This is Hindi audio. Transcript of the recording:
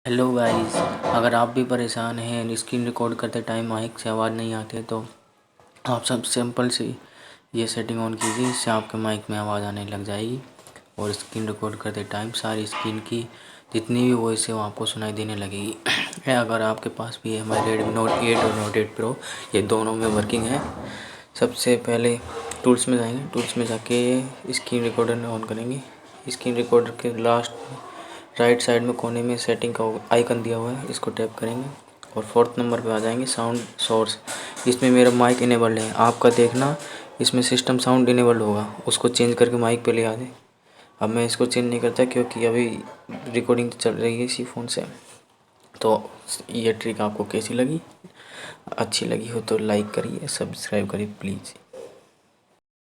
हेलो गाइस, अगर आप भी परेशान हैं स्क्रीन रिकॉर्ड करते टाइम माइक से आवाज़ नहीं आती है तो आप सब सिंपल सी ये सेटिंग ऑन कीजिए। इससे आपके माइक में आवाज़ आने लग जाएगी और स्क्रीन रिकॉर्ड करते टाइम सारी स्क्रीन की जितनी भी वॉइस है वो आपको सुनाई देने लगेगी। अगर आपके पास भी है हमारे रेडमी नोट 8 और नोट 8 प्रो, ये दोनों में वर्किंग है। सबसे पहले टूल्स में जाएंगे, टूल्स में जाके स्क्रीन रिकॉर्डर ऑन करेंगे। स्क्रीन रिकॉर्डर के लास्ट राइट साइड में कोने में सेटिंग का आइकन दिया हुआ है, इसको टैप करेंगे और फोर्थ नंबर पे आ जाएंगे साउंड सोर्स। इसमें मेरा माइक इनेबल्ड है, आपका देखना इसमें सिस्टम साउंड इनेबल्ड होगा, उसको चेंज करके माइक पे ले आ दे। अब मैं इसको चेंज नहीं करता क्योंकि अभी रिकॉर्डिंग चल रही है इसी फ़ोन से। तो ये ट्रिक आपको कैसी लगी? अच्छी लगी हो तो लाइक करिए, सब्सक्राइब करिए प्लीज़।